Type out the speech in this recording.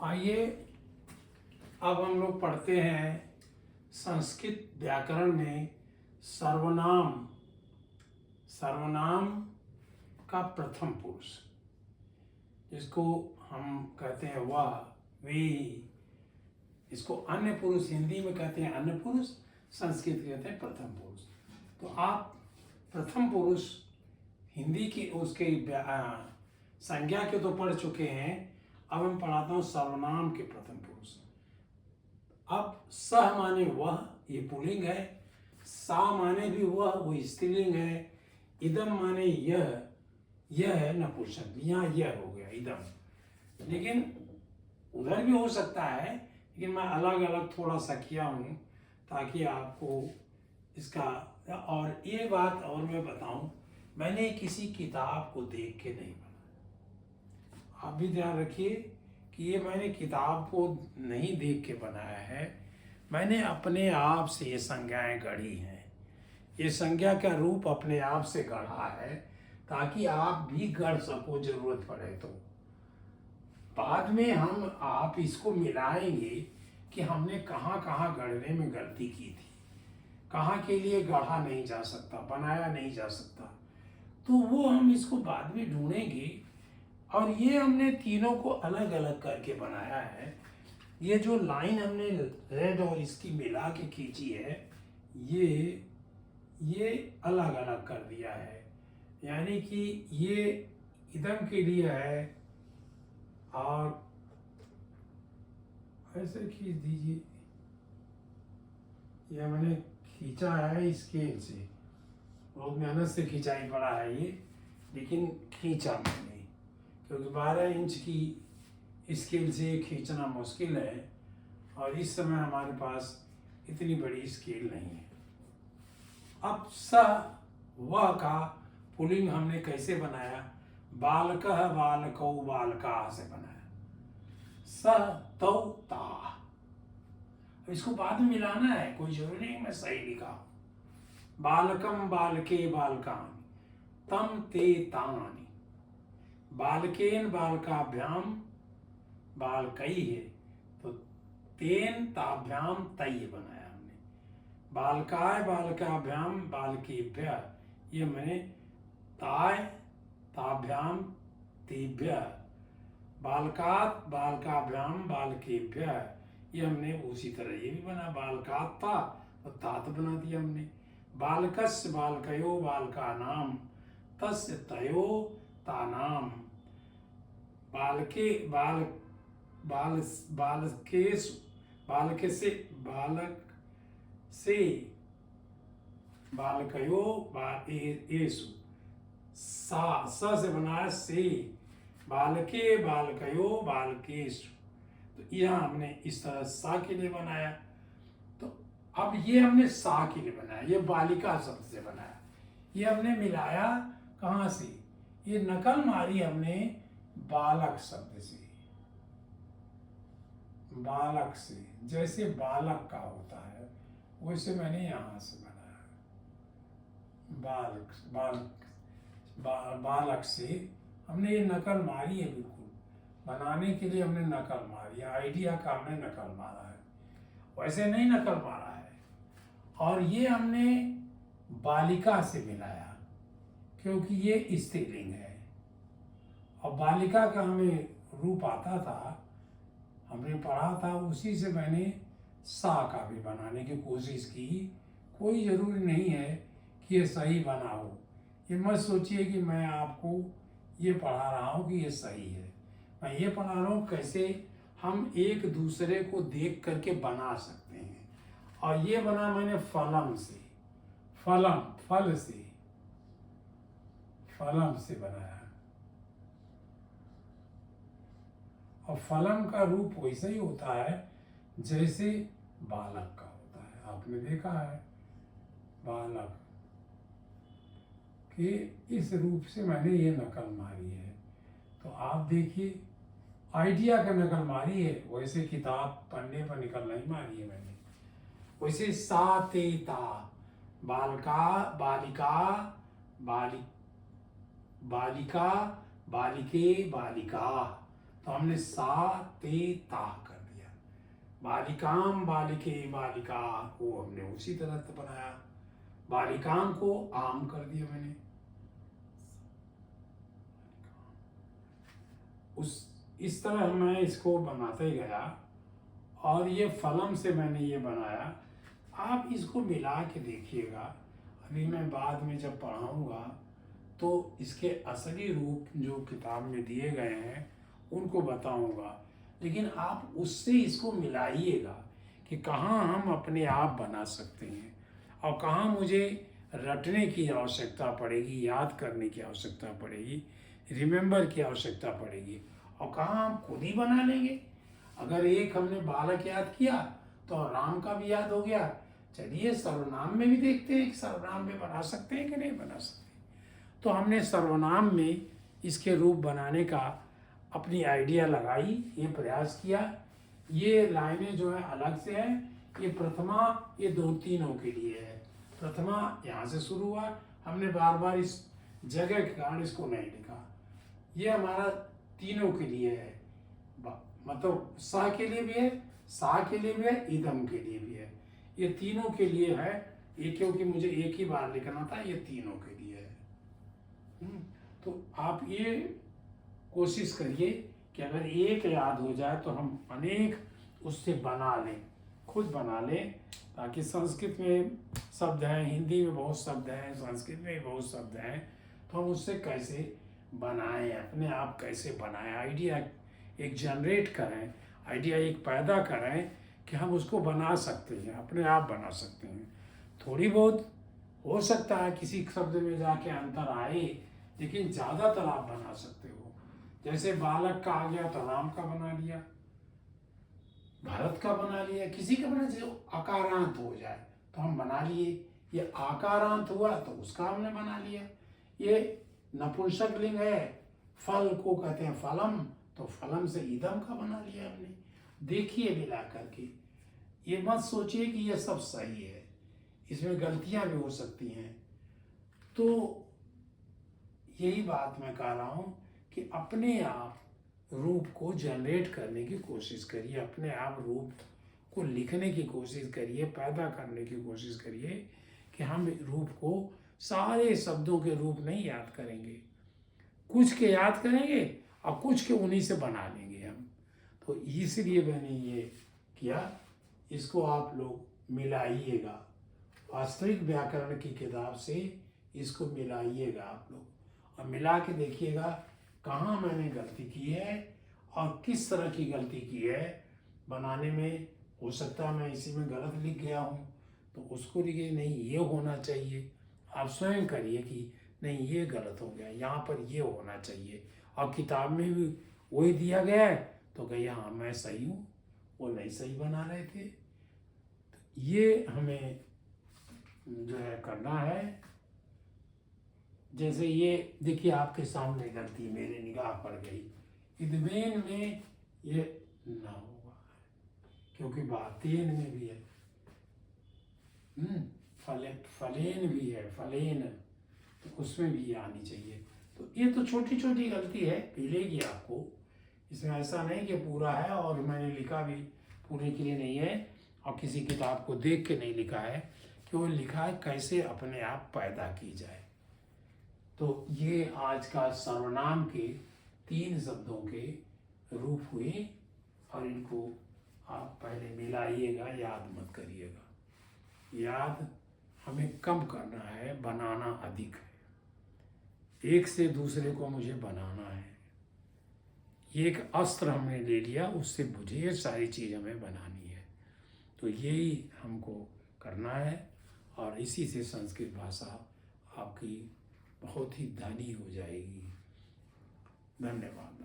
आइए अब हम लोग पढ़ते हैं संस्कृत व्याकरण में सर्वनाम। सर्वनाम का प्रथम पुरुष, जिसको हम कहते हैं वह, वे। इसको अन्य पुरुष हिंदी में कहते हैं अन्य पुरुष, संस्कृत कहते हैं प्रथम पुरुष। तो आप प्रथम पुरुष हिंदी की उसके संज्ञा के तो पढ़ चुके हैं। अब मैं पढ़ाता हूँ सर्वनाम के प्रथम पुरुष। अब सह माने वह, ये पुल्लिंग है। सा माने भी वह, वो स्त्रीलिंग है। इदम माने यह है नपुंसक, यहाँ यह हो गया इदम। लेकिन उधर भी हो सकता है, लेकिन मैं अलग अलग थोड़ा सा किया हूँ ताकि आपको इसका। और ये बात और मैं बताऊं, मैंने किसी किताब को देख के नहीं बनाया। आप भी ध्यान रखिए कि ये मैंने किताब को नहीं देख के बनाया है, मैंने अपने आप से ये संज्ञाएं गढ़ी हैं। ये संज्ञा का रूप अपने आप से गढ़ा है ताकि आप भी गढ़ सको जरूरत पड़े तो। बाद में हम आप इसको मिलाएंगे कि हमने कहाँ कहाँ गढ़ने में गलती की थी, कहाँ के लिए गढ़ा नहीं जा सकता, बनाया नहीं जा सकता, तो वो हम इसको बाद में ढूंढेंगे। और ये हमने तीनों को अलग अलग करके बनाया है। ये जो लाइन हमने रेड और इसकी मिला के खींची है, ये अलग अलग कर दिया है। यानी कि ये इदम के लिए है, और ऐसे खींच दीजिए। यह मैंने खींचा है स्केल से, बहुत मेहनत से खिंचाई पड़ा है ये, लेकिन खींचा मैंने, क्योंकि 12 इंच की स्केल से खींचना मुश्किल है और इस समय हमारे पास इतनी बड़ी स्केल नहीं है। अब स वह का पुल्लिंग हमने कैसे बनाया? बालकः बालकौ बालकाः से बनाया। स तौ ताः। इसको बाद में मिलाना है, कोई जरूरी नहीं मैं सही लिखा। बालकम बालके बालकानि, तम ते तानि, बालकेन बालकाभ्याम बालकैः है, तो तेन ताभ्याम तैः बनाया हमने। बालकाय बालकाभ्याम बालकेभ्यः, ये मैंने ताय ताभ्याम तेभ्यः। बालकात् बालकाभ्याम बालकेभ्यः, ये हमने उसी तरह ये भी बना। बालकात् था तो तात बना दिया हमने। बालकस्य बालकयो बालकानाम, तस्य तयो तानाम। बालके बाल बाल बालकेषु, बालके से बालक से बालकयो बालेषु। सा स से बनाया से, बालके बालकयो बालकेषु। तो यह हमने इस तरह सा के लिए बनाया। तो अब ये हमने सा के लिए बनाया, ये बालिका शब्द से बनाया। ये हमने मिलाया कहाँ से? ये नकल मारी हमने बालक शब्द से, बालक से। जैसे बालक का होता है वैसे मैंने यहाँ से बनाया। बालक बालक से हमने ये नकल मारी है, बिल्कुल बनाने के लिए हमने नकल मारी है। आइडिया का हमने नकल मारा है, वैसे नहीं नकल मारा है। और ये हमने बालिका से मिलाया क्योंकि ये स्त्रीलिंग है, और बालिका का हमें रूप आता था, हमने पढ़ा था, उसी से मैंने सा का भी बनाने की कोशिश की। कोई ज़रूरी नहीं है कि ये सही बना हो। ये मत सोचिए कि मैं आपको ये पढ़ा रहा हूँ कि ये सही है। मैं ये पढ़ा रहा हूँ कैसे हम एक दूसरे को देख करके बना सकते हैं। और ये बना मैंने फलम से, फलम फल से, फलम से बनाया। और फलम का रूप वैसे ही होता है जैसे बालक का होता है। आपने देखा है बालक के इस रूप से मैंने ये नकल मारी है। तो आप देखिए, आइडिया का नकल मारी है, वैसे किताब पन्ने पर निकल नहीं मारी है मैंने। वैसे सा ते ता, बालका बालिका बालिका बालिके बालिका, तो हमने सा ते ता कर दिया। बालिकाम बालिके बालिका को हमने उसी तरह से बनाया। बालिकाम को आम कर दिया मैंने। इस तरह मैं इसको बनाते गया और ये फलम से मैंने ये बनाया। आप इसको मिला के देखिएगा। अभी मैं बाद में जब पढ़ाऊँगा तो इसके असली रूप जो किताब में दिए गए हैं उनको बताऊँगा, लेकिन आप उससे इसको मिलाइएगा कि कहाँ हम अपने आप बना सकते हैं और कहाँ मुझे रटने की आवश्यकता पड़ेगी, याद करने की आवश्यकता पड़ेगी, रिमेंबर की आवश्यकता पड़ेगी, और कहाँ हम खुद ही बना लेंगे। अगर एक हमने बालक याद किया तो राम का भी याद हो गया। चलिए सर्वनाम में भी देखते हैं कि सर्वनाम में बना सकते हैं कि नहीं बना सकते। तो हमने सर्वनाम में इसके रूप बनाने का अपनी आइडिया लगाई, ये प्रयास किया। ये लाइनें जो है अलग से है। ये प्रथमा ये दो तीनों के लिए है। प्रथमा यहाँ से शुरू हुआ, हमने बार बार इस जगह के कारण इसको नहीं लिखा। ये हमारा तीनों के लिए है, मतलब सा के लिए भी है, सा के लिए भी है, इदम के लिए भी है। ये तीनों के लिए है। ये क्योंकि मुझे एक ही बार लिखना था, ये तीनों के लिए है। तो आप ये कोशिश करिए कि अगर एक याद हो जाए तो हम अनेक उससे बना लें, खुद बना लें, ताकि संस्कृत में शब्द हैं, हिंदी में बहुत शब्द हैं, संस्कृत में भी बहुत शब्द हैं, तो हम उससे कैसे बनाएं, अपने आप कैसे बनाएं, आइडिया एक जनरेट करें, आइडिया एक पैदा करें कि हम उसको बना सकते हैं, अपने आप बना सकते हैं। थोड़ी बहुत हो सकता है किसी शब्द में जाके अंतर आए, लेकिन ज़्यादातर आप बना सकते हो। जैसे बालक का आ गया तो राम का बना लिया, भरत का बना लिया, किसी का बना, जो आकारांत हो जाए तो हम बना लिए। ये आकारांत हुआ तो उसका हमने बना लिया। ये नपुंसक लिंग है, फल को कहते हैं फलम, तो फलम से इदम का बना लिया हमने। देखिए मिला करके, ये मत सोचिए कि ये सब सही है, इसमें गलतियां भी हो सकती हैं। तो यही बात मैं कह रहा हूँ कि अपने आप रूप को जनरेट करने की कोशिश करिए, अपने आप रूप को लिखने की कोशिश करिए, पैदा करने की कोशिश करिए कि हम रूप को सारे शब्दों के रूप नहीं याद करेंगे, कुछ के याद करेंगे और कुछ के उन्हीं से बना लेंगे हम। तो इसलिए मैंने ये किया। इसको आप लोग मिलाइएगा, वास्तविक व्याकरण की किताब से इसको मिलाइएगा आप लोग, और मिला के देखिएगा कहाँ मैंने गलती की है और किस तरह की गलती की है बनाने में। हो सकता है मैं इसी में गलत लिख गया हूँ, तो उसको लिखिए, नहीं ये होना चाहिए। आप स्वयं करिए कि नहीं ये गलत हो गया, यहाँ पर ये होना चाहिए, और किताब में भी वही दिया गया है तो कहिए हाँ मैं सही हूँ, वो नहीं सही बना रहे थे। तो ये हमें जो है करना है। जैसे ये देखिए आपके सामने गलती मेरे निगाह पड़ गई, इदमेन में ये ना होगा क्योंकि बातेन में भी है, फलेन भी है, फलेन, तो उसमें भी ये आनी चाहिए। तो ये तो छोटी छोटी गलती है, मिलेगी आपको, इसमें ऐसा नहीं कि पूरा है और मैंने लिखा भी पूरे के लिए नहीं है और किसी किताब को देख के नहीं लिखा है, कि वो लिखा है कैसे अपने आप पैदा की जाए। तो ये आज का सर्वनाम के 3 शब्दों के रूप हुए, और इनको आप पहले मिलाइएगा, याद मत करिएगा। याद हमें कम करना है, बनाना अधिक है। एक से दूसरे को मुझे बनाना है, ये एक अस्त्र हमने ले लिया, उससे मुझे ये सारी चीज़ हमें बनानी है। तो यही हमको करना है, और इसी से संस्कृत भाषा आपकी बहुत ही धनी हो जाएगी। धन्यवाद।